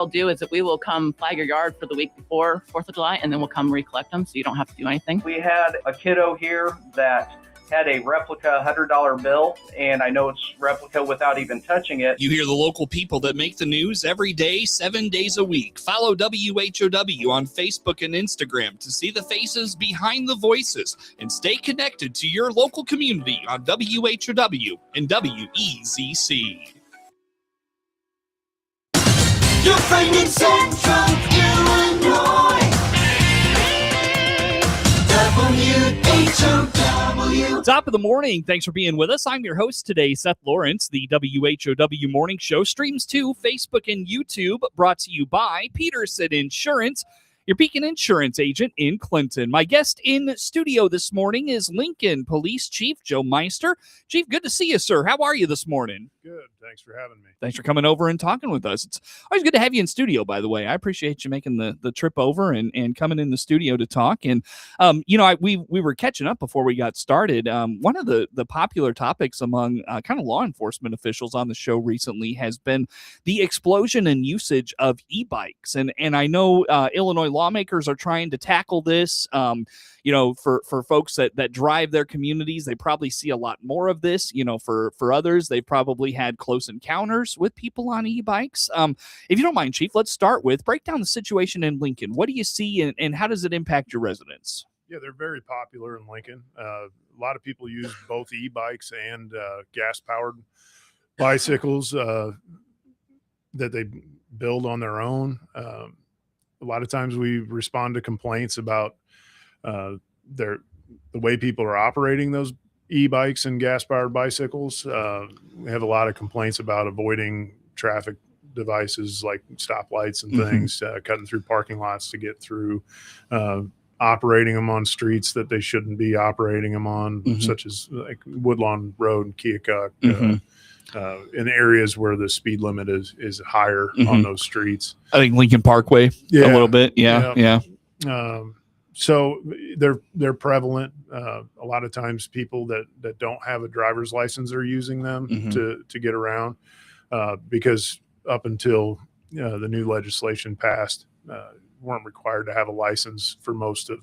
we'll do is that we will come flag your yard for the week before 4th of July, and then we'll come recollect them so you don't have to do anything. We had a kiddo here that had a replica $100 bill, and I know it's replica without even touching it. You hear the local people that make the news every day, 7 days a week. Follow WHOW on Facebook and Instagram to see the faces behind the voices and stay connected to your local community on WHOW and WEZC. Your friend in Central Illinois. WHOW. Top of the morning. Thanks for being with us. I'm your host today, Seth Lawrence. The WHOW Morning Show streams to Facebook and YouTube, brought to you by Peterson Insurance, your Pekin Insurance agent in Clinton. My guest in studio this morning is Lincoln Police Chief Joe Meister. Chief, good to see you, sir. How are you this morning? Good. Thanks for having me. Thanks for coming over and talking with us. It's always good to have you in studio, by the way. I appreciate you making the trip over and coming in the studio to talk. And, we were catching up before we got started. One of the popular topics among kind of law enforcement officials on the show recently has been the explosion in usage of e-bikes. And I know Illinois lawmakers are trying to tackle this. For folks that drive their communities, they probably see a lot more of this. For others, they've probably had close encounters with people on e-bikes. If you don't mind, Chief, let's start with break down the situation in Lincoln. What do you see and how does it impact your residents? Yeah, they're very popular in Lincoln. A lot of people use both e-bikes and gas-powered bicycles that they build on their own. A lot of times we respond to complaints about the way people are operating those e-bikes and gas-powered bicycles. We have a lot of complaints about avoiding traffic devices like stoplights and things, cutting through parking lots to get through, operating them on streets that they shouldn't be operating them on, such as like Woodlawn Road and Keokuk, in areas where the speed limit is higher on those streets. I think Lincoln Parkway a little bit. Yeah. So they're prevalent. A lot of times people that don't have a driver's license are using them to get around because up until the new legislation passed, weren't required to have a license for most of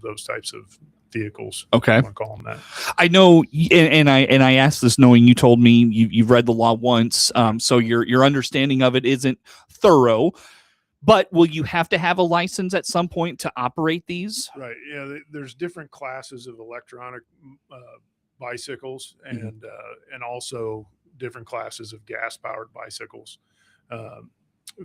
those types of vehicles. Okay. I want to call them that. I know, and I asked this knowing you told me you've read the law once, so your understanding of it isn't thorough. But will you have to have a license at some point to operate these? Right. Yeah. There's different classes of electronic bicycles and also different classes of gas-powered bicycles.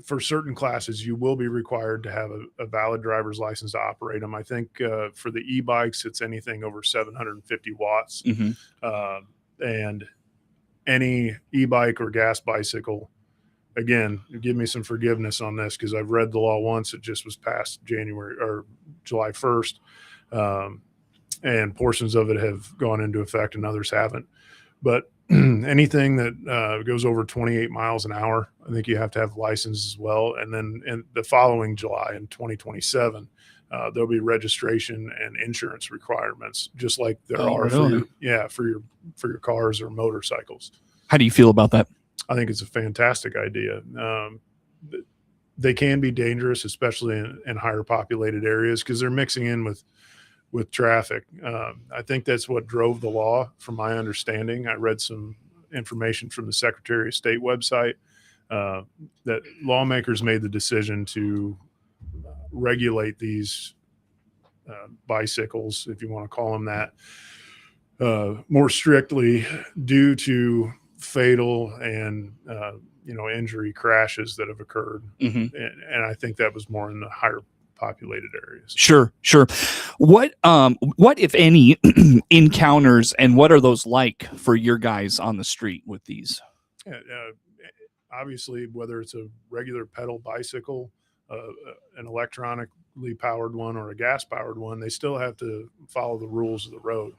For certain classes, you will be required to have a valid driver's license to operate them. I think for the e-bikes, it's anything over 750 watts. And any e-bike or gas bicycle, again, give me some forgiveness on this because I've read the law once. It just was passed January or July 1st. And portions of it have gone into effect and others haven't. But anything that goes over 28 miles an hour, I think you have to have a license as well. And then in the following July in 2027, there'll be registration and insurance requirements, just like there are for your cars or motorcycles. How do you feel about that? I think it's a fantastic idea. They can be dangerous, especially in higher populated areas because they're mixing in with traffic. I think that's what drove the law, from my understanding. I read some information from the Secretary of State website that lawmakers made the decision to regulate these bicycles, if you want to call them that, more strictly due to fatal and injury crashes that have occurred. And I think that was more in the higher populated areas. Sure. What if any encounters, and what are those like for your guys on the street with these? Obviously, whether it's a regular pedal bicycle, an electronically powered one, or a gas powered one, they still have to follow the rules of the road.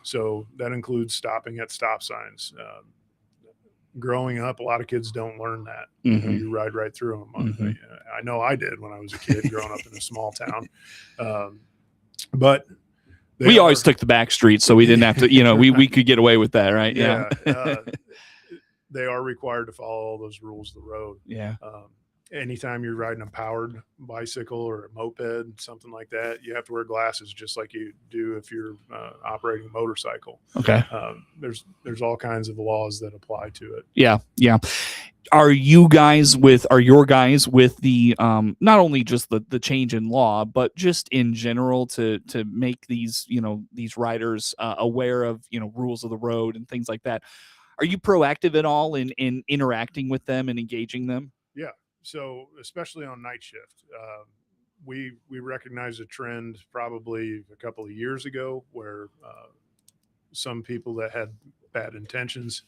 So that includes stopping at stop signs. Growing up, a lot of kids don't learn that. You ride right through them. I know I did when I was a kid growing up in a small town. But we always took the back streets, so we didn't have to, we could get away with that, right? Yeah. They are required to follow all those rules of the road. anytime you're riding a powered bicycle or a moped, something like that, you have to wear glasses just like you do if you're operating a motorcycle. Okay. There's all kinds of laws that apply to it. Yeah. Are your guys with the not only just the change in law, but just in general to make these these riders aware of rules of the road and things like that? Are you proactive at all in interacting with them and engaging them? Yeah. So especially on night shift, we recognized a trend probably a couple of years ago where some people that had bad intentions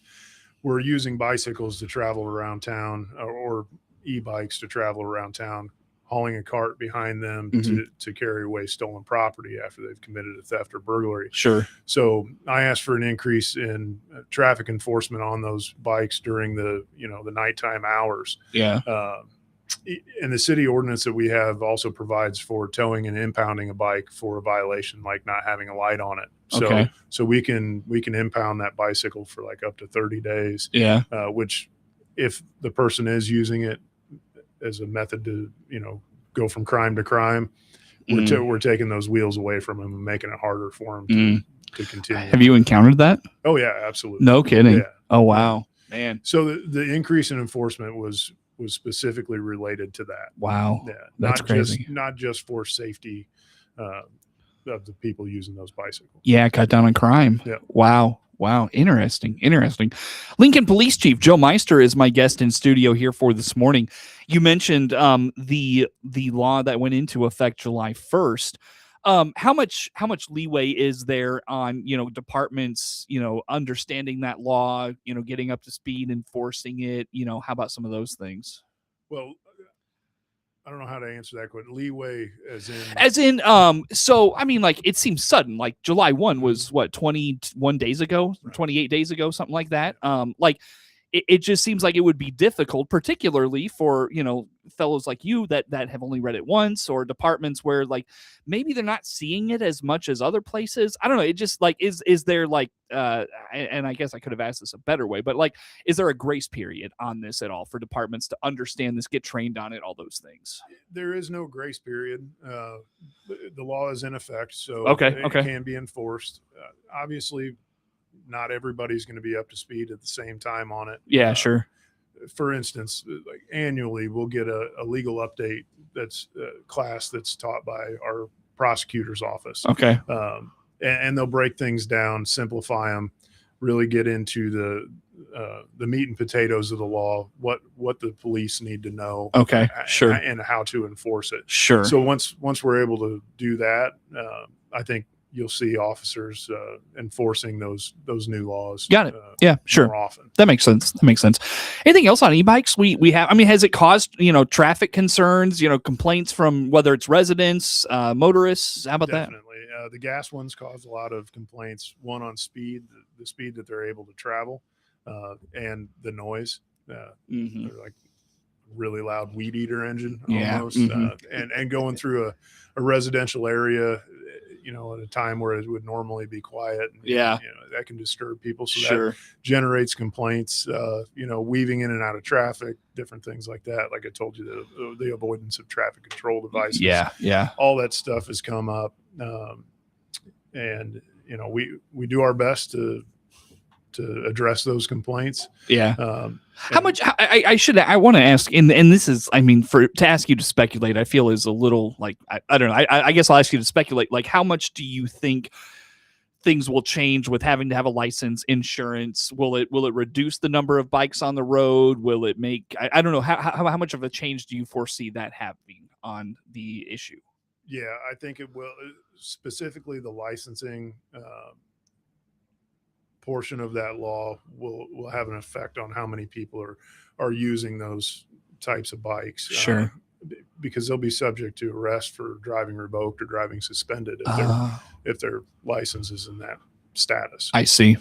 were using bicycles to travel around town or e-bikes to travel around town, hauling a cart behind them to carry away stolen property after they've committed a theft or burglary. Sure. So I asked for an increase in traffic enforcement on those bikes during the nighttime hours. Yeah. And the city ordinance that we have also provides for towing and impounding a bike for a violation like not having a light on it. So we can impound that bicycle for like up to 30 days. Yeah. Which if the person is using it as a method to, go from crime to crime, we're taking those wheels away from them and making it harder for them to continue. Have you encountered that? Oh yeah, absolutely. No kidding. Yeah. Oh, wow, man. So the increase in enforcement was specifically related to that. Wow. Yeah. That's crazy. Not just for safety of the people using those bicycles. Yeah. Cut down on crime. Yeah. Wow. Interesting. Lincoln Police Chief Joe Meister is my guest in studio here for this morning. You mentioned the law that went into effect July 1st. How much leeway is there on departments understanding that law, getting up to speed, enforcing it? How about some of those things? Well, I don't know how to answer that question. Leeway so I mean, like, it seems sudden. Like July 1 was what, 21 days ago, right. 28 days ago, something like that. Like it just seems like it would be difficult, particularly for fellows like you that have only read it once, or departments where like maybe they're not seeing it as much as other places. I don't know. It just like is there like and I guess I could have asked this a better way, but like, is there a grace period on this at all for departments to understand this, get trained on it, all those things? There is no grace period. The law is in effect, so it can be enforced. Obviously, not everybody's going to be up to speed at the same time on it. Yeah, sure. For instance, like annually, we'll get a legal update that's a class that's taught by our prosecutor's office. Okay. And they'll break things down, simplify them, really get into the meat and potatoes of the law, what the police need to know. Okay, sure. And how to enforce it. Sure. So once we're able to do that, I think you'll see officers enforcing those new laws. Got it. Yeah, sure. More often. That makes sense. Anything else on e-bikes? We have. I mean, has it caused traffic concerns? Complaints from whether it's residents, motorists? How about Definitely. The gas ones cause a lot of complaints. One on speed, the speed that they're able to travel, and the noise. They're like really loud weed eater engine almost, and going through a residential area. At a time where it would normally be quiet. And, that can disturb people. So that generates complaints, weaving in and out of traffic, different things like that. Like I told you, the avoidance of traffic control devices. Yeah. All that stuff has come up. And we do our best to address those complaints. Yeah. How much I want to ask, and this is, I mean, to ask you to speculate, I feel is a little like, I don't know. I guess I'll ask you to speculate, like, how much do you think things will change with having to have a license, insurance? Will it reduce the number of bikes on the road? Will it make, I don't know, how much of a change do you foresee that having on the issue? Yeah, I think it will, specifically the licensing, portion of that law will have an effect on how many people are using those types of bikes. Sure. Because they'll be subject to arrest for driving revoked or driving suspended if their license is in that status. I see.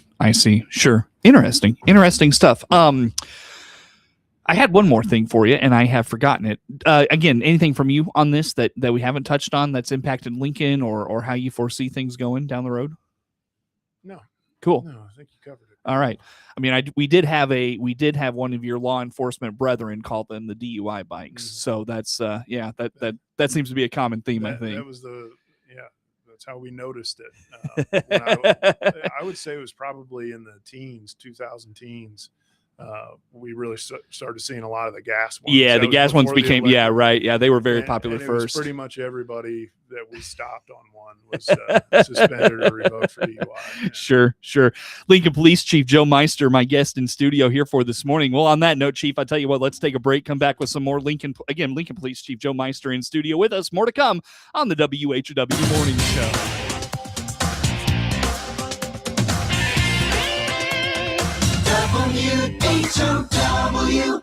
Sure. Interesting stuff. I had one more thing for you and I have forgotten it. Again, anything from you on this that we haven't touched on that's impacted Lincoln or how you foresee things going down the road? No. Cool. No, I think you covered it. All right. I mean, we did have one of your law enforcement brethren call them the DUI bikes. Mhm. So that's that seems to be a common theme, I think. That was that's how we noticed it. When I would say it was probably in the teens, 2000 teens. We really started seeing a lot of the gas ones. Yeah, That the was gas ones before the became electric. right. Yeah, they were very And popular it was first. pretty much everybody that we stopped on one was suspended or revoked for DUI. Yeah. Sure. Lincoln Police Chief Joe Meister, my guest in studio here for this morning. Well, on that note, Chief, I tell you what, let's take a break, come back with some more Lincoln Police Chief Joe Meister in studio with us. More to come on the WHOW Morning Show. WHOW.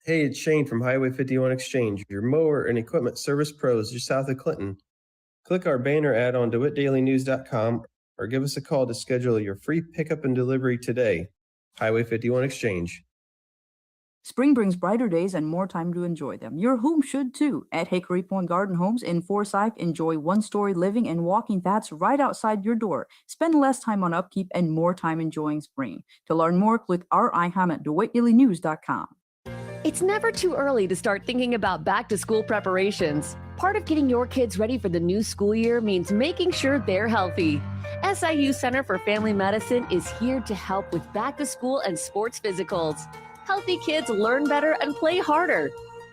Hey, it's Shane from Highway 51 Exchange, your mower and equipment service pros just south of Clinton. Click our banner ad on DeWittDailyNews.com or give us a call to schedule your free pickup and delivery today. Highway 51 Exchange. Spring brings brighter days and more time to enjoy them. Your home should too. At Hickory Point Garden Homes in Forsyth, enjoy one-story living and walking paths right outside your door. Spend less time on upkeep and more time enjoying spring. To learn more, click our icon at DeWittDailyNews.com. It's never too early to start thinking about back-to-school preparations. Part of getting your kids ready for the new school year means making sure they're healthy. SIU Center for Family Medicine is here to help with back-to-school and sports physicals. Healthy kids learn better and play harder.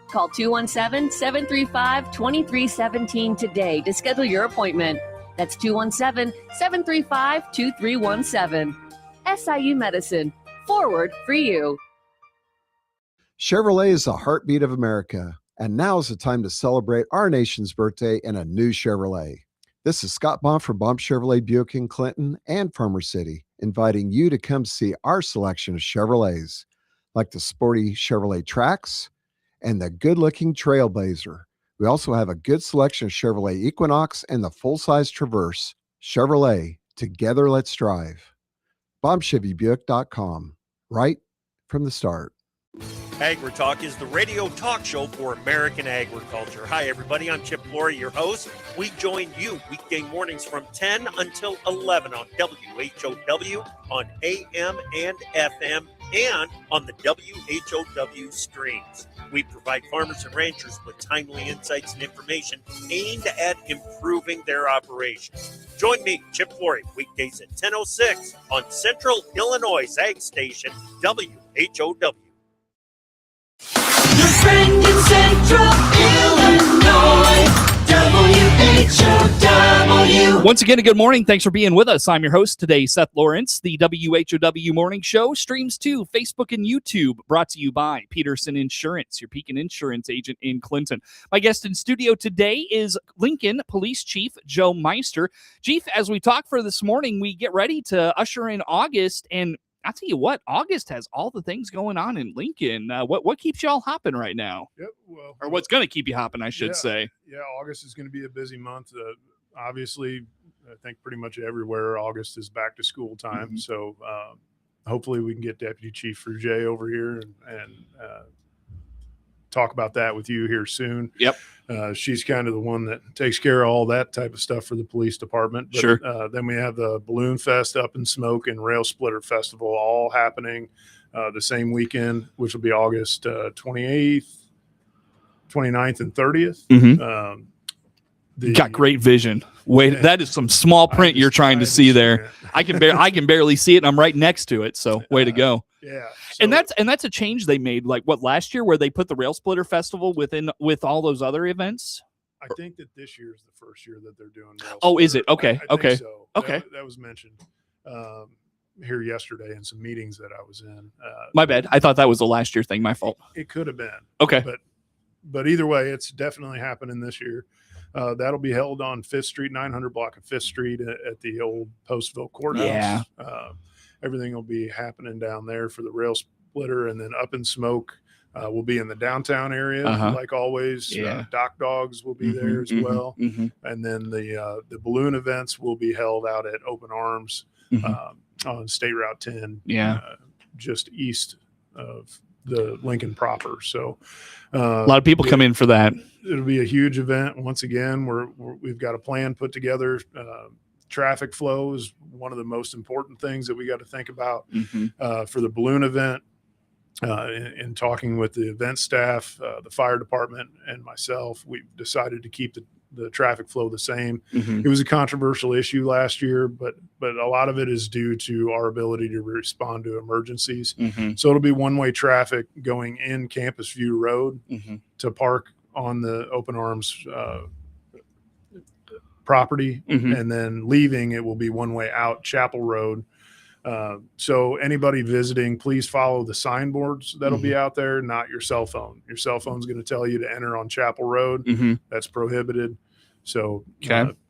Call 217-735-2317 today to schedule your appointment. That's 217-735-2317. SIU Medicine. Forward for you. Chevrolet is the heartbeat of America, and now is the time to celebrate our nation's birthday in a new Chevrolet. This is Scott Baum from Baum Chevrolet Buick in Clinton and Farmer City, inviting you to come see our selection of Chevrolets, like the sporty Chevrolet Trax and the good-looking Trailblazer. We also have a good selection of Chevrolet Equinox and the full-size Traverse. Chevrolet, together let's drive. BaumChevyBuick.com, right from the start. AgriTalk is the radio talk show for American agriculture. Hi, everybody. I'm Chip Flory, your host. We join you weekday mornings from 10 until 11 on WHOW, on AM and FM, and on the WHOW streams. We provide farmers and ranchers with timely insights and information aimed at improving their operations. Join me, Chip Flory, weekdays at 10:06 on Central Illinois Ag Station, WHOW. Your friend in Central Illinois, WHOW. Once again, a good morning. Thanks for being with us. I'm your host today, Seth Lawrence. The WHOW Morning Show streams to Facebook and YouTube, brought to you by Peterson Insurance, your Pekin Insurance agent in Clinton. My guest in studio today is Lincoln Police Chief Joe Meister. Chief, as we talk for this morning, we get ready to usher in August, and I'll tell you what, August has all the things going on in Lincoln. What keeps y'all hopping right now? Yep, well, or what's going to keep you hopping, I should say. Yeah, August is going to be a busy month. Obviously, I think pretty much everywhere August is back to school time. Mm-hmm. So hopefully we can get Deputy Chief Frugier over here and talk about that with you here soon. Yep. She's kind of the one that takes care of all that type of stuff for the police department. But, sure. Then we have the Balloon Fest, Up in Smoke, and Rail Splitter Festival all happening the same weekend, which will be August 28th, 29th, and 30th. Mm-hmm. You got great vision. Wait, that is some small print you're trying to see there. I can barely see it, and I'm right next to it. So way to go. Yeah. So, and that's a change they made, like what, last year, where they put the Rail Splitter Festival with all those other events. I think that this year is the first year that they're doing Rail Oh, Splitter. is it? Okay. I okay. think so. Okay. That was mentioned here yesterday in some meetings that I was in. My bad. I thought that was a last year thing. My fault. It could have been. Okay. But either way, it's definitely happening this year. That'll be held on 5th Street, 900 block of 5th Street at the old Postville Courthouse. Yeah. Everything will be happening down there for the Rail Splitter, and then Up in Smoke will be in the downtown area, like always. Yeah. Dock Dogs will be there as well. Mm-hmm. And then the balloon events will be held out at Open Arms on State Route 10, yeah, just east of the Lincoln proper. So A lot of people come in for that. It'll be a huge event. Once again, we've got a plan put together. Traffic flow is one of the most important things that we got to think about for the balloon event. In talking with the event staff, the fire department, and myself, we've decided to keep the traffic flow the same. It was a controversial issue last year, but a lot of it is due to our ability to respond to emergencies. So it'll be one-way traffic going in Campus View Road to park on the Open Arms property, and then leaving, it will be one-way out Chapel Road. So anybody visiting, please follow the signboards that'll be out there, not your cell phone. Your cell phone's going to tell you to enter on Chapel Road. That's prohibited. So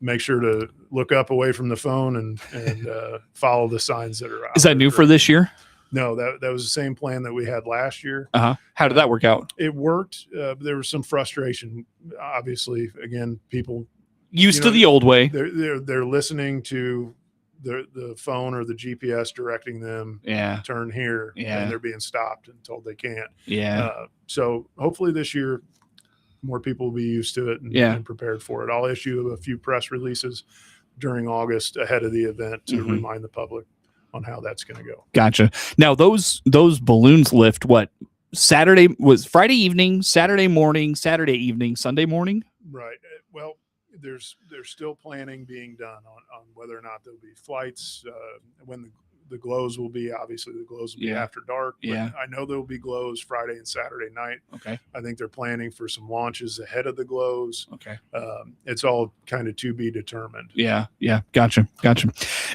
make sure to look up away from the phone and follow the signs that are out. Is that new for this year? No, that was the same plan that we had last year. How did that work out? It worked. There was some frustration. Obviously, again, people used to the old way. They're listening to the phone or the GPS directing them, turn here, and they're being stopped and told they can't. So hopefully this year, more people will be used to it and prepared for it. I'll issue a few press releases during August ahead of the event to remind the public on how that's going to go. Gotcha. Now those balloons lift what? Saturday was Friday evening, Saturday morning, Saturday evening, Sunday morning. Right. Well, there's still planning being done on whether or not there'll be flights, when the glows will be. Obviously the glows will be after dark, but I know there'll be glows Friday and Saturday night. I think they're planning for some launches ahead of the glows. It's all kind of to be determined. Gotcha.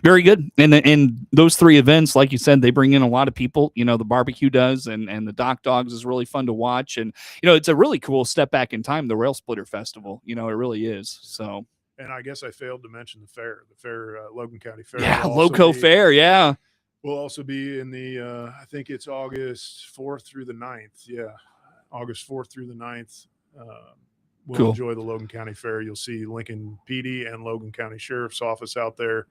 Very good. And those three events, like you said, they bring in a lot of people. You know, the barbecue does, and the Dock Dogs is really fun to watch. And you know, it's a really cool step back in time, the Rail Splitter Festival. You know, it really is. So, and I guess I failed to mention the fair, Logan County Fair. Loco Fair. We'll also be in the, I think it's August 4th through the 9th. August 4th through the 9th. We'll enjoy the Logan County Fair. You'll see Lincoln PD and Logan County Sheriff's Office out there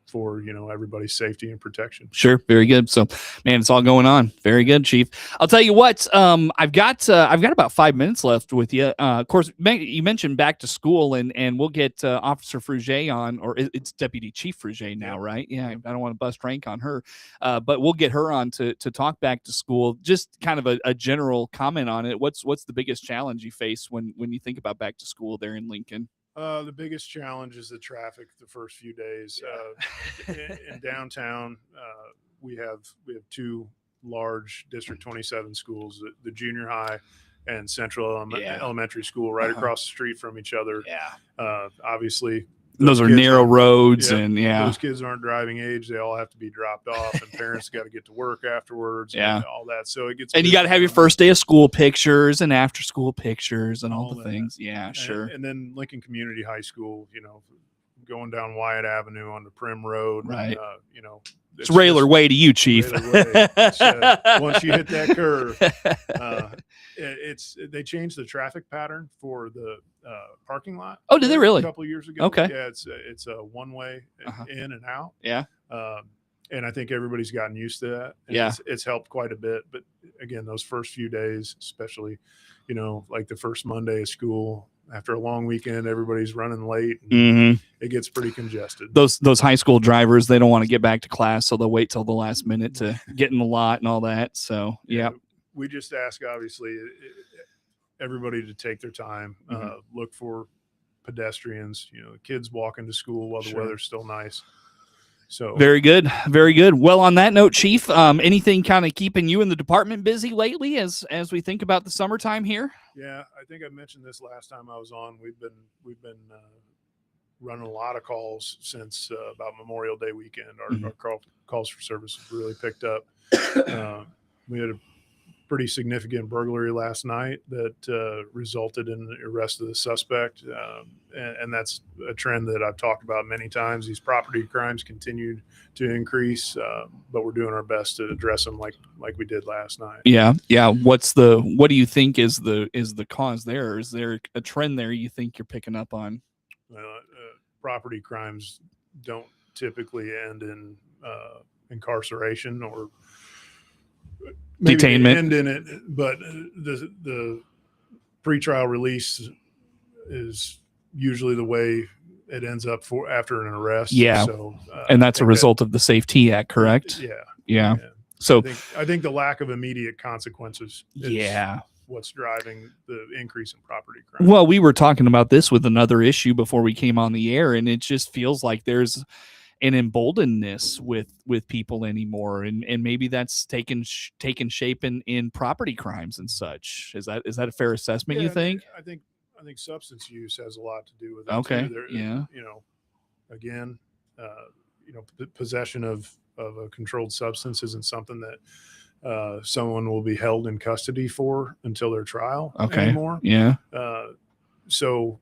for, everybody's safety and protection. Sure. Very good. So, man, it's all going on. Very good, Chief. I'll tell you what, I've got about 5 minutes left with you. Of course, you mentioned back to school, and we'll get Officer Fruget on, or it's Deputy Chief Fruget now, right? I don't want to bust rank on her, but we'll get her on to talk back to school. Just kind of a general comment on it. What's the biggest challenge you face when you think about back to school there in Lincoln? The biggest challenge is the traffic the first few days. In downtown, we have two large District 27 schools, the junior high and Central Elementary School, right across the street from each other. Obviously, those are narrow roads, and those kids aren't driving age. They all have to be dropped off, and parents got to get to work afterwards. And all that. So it gets, and you got to have your first day of school pictures and after school pictures and all the things. Sure. And then Lincoln Community High School, going down Wyatt Avenue onto Prim Road, right? It's Railer Way to you, Chief. Once you hit that curve, they changed the traffic pattern for the parking lot. Oh, did they really? A couple of years ago. Okay. Yeah, it's a one-way in and out. Yeah. And I think everybody's gotten used to that. And it's helped quite a bit. But again, those first few days, especially, like the first Monday of school, after a long weekend, everybody's running late. And it gets pretty congested. Those high school drivers, they don't want to get back to class, so they'll wait till the last minute to get in the lot and all that. So, we just ask, obviously, everybody to take their time, look for pedestrians, kids walking to school while the weather's still nice. So very good. Well, on that note, Chief, anything kind of keeping you in the department busy lately as we think about the summertime here? Yeah, I think I mentioned this last time I was on. We've been running a lot of calls since about Memorial Day weekend. Our calls for service have really picked up. We had a pretty significant burglary last night that resulted in the arrest of the suspect. And that's a trend that I've talked about many times. These property crimes continue to increase, but we're doing our best to address them like we did last night. Yeah. What do you think is the cause there? Is there a trend there you think you're picking up on? Property crimes don't typically end in incarceration or maybe detainment. end in it, but the pretrial release is usually the way it ends up for after an arrest. Yeah. So, And that's I a think result of the Safety Act, correct? Yeah. Yeah. So I think the lack of immediate consequences is yeah. what's driving the increase in property crime. Well, we were talking about this with another issue before we came on the air, and it just feels like there's an emboldenedness with people anymore, and maybe that's taken shape in property crimes and such. Is that a fair assessment? You think? I think substance use has a lot to do with it. Okay. Too. Yeah. You know, again, possession of a controlled substance isn't something that someone will be held in custody for until their trial anymore. Yeah. So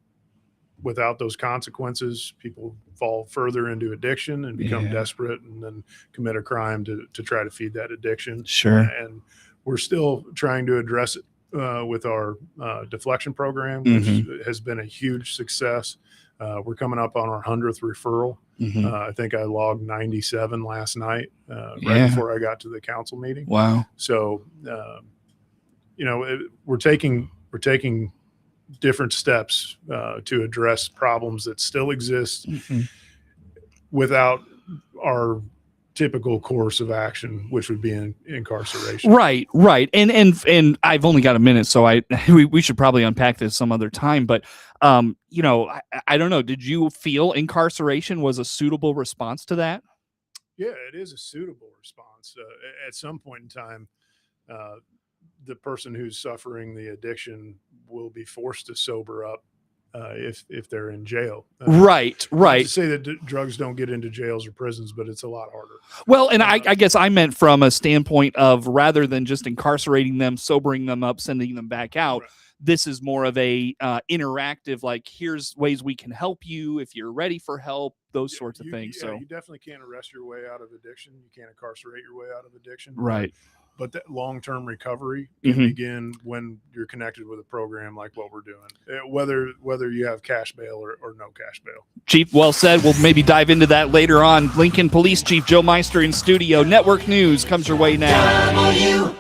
without those consequences, people fall further into addiction and become desperate and then commit a crime to try to feed that addiction. Sure. And we're still trying to address it with our deflection program, which has been a huge success. We're coming up on our 100th referral. I think I logged 97 last night, right before I got to the council meeting. Wow. So, we're taking different steps to address problems that still exist without our typical course of action, which would be incarceration. Right. And I've only got a minute, so we should probably unpack this some other time. But I don't know. Did you feel incarceration was a suitable response to that? Yeah, it is a suitable response. At some point in time, the person who's suffering the addiction will be forced to sober up if they're in jail. Right. Not to say that drugs don't get into jails or prisons, but it's a lot harder. Well, and I guess I meant from a standpoint of rather than just incarcerating them, sobering them up, sending them back out. Right. This is more of a interactive, like, here's ways we can help you if you're ready for help, those sorts of things. So you definitely can't arrest your way out of addiction. You can't incarcerate your way out of addiction. Right. But that long-term recovery can begin when you're connected with a program like what we're doing, whether you have cash bail or no cash bail. Chief, well said. We'll maybe dive into that later on. Lincoln Police Chief Joe Meister in studio. Network News comes your way now.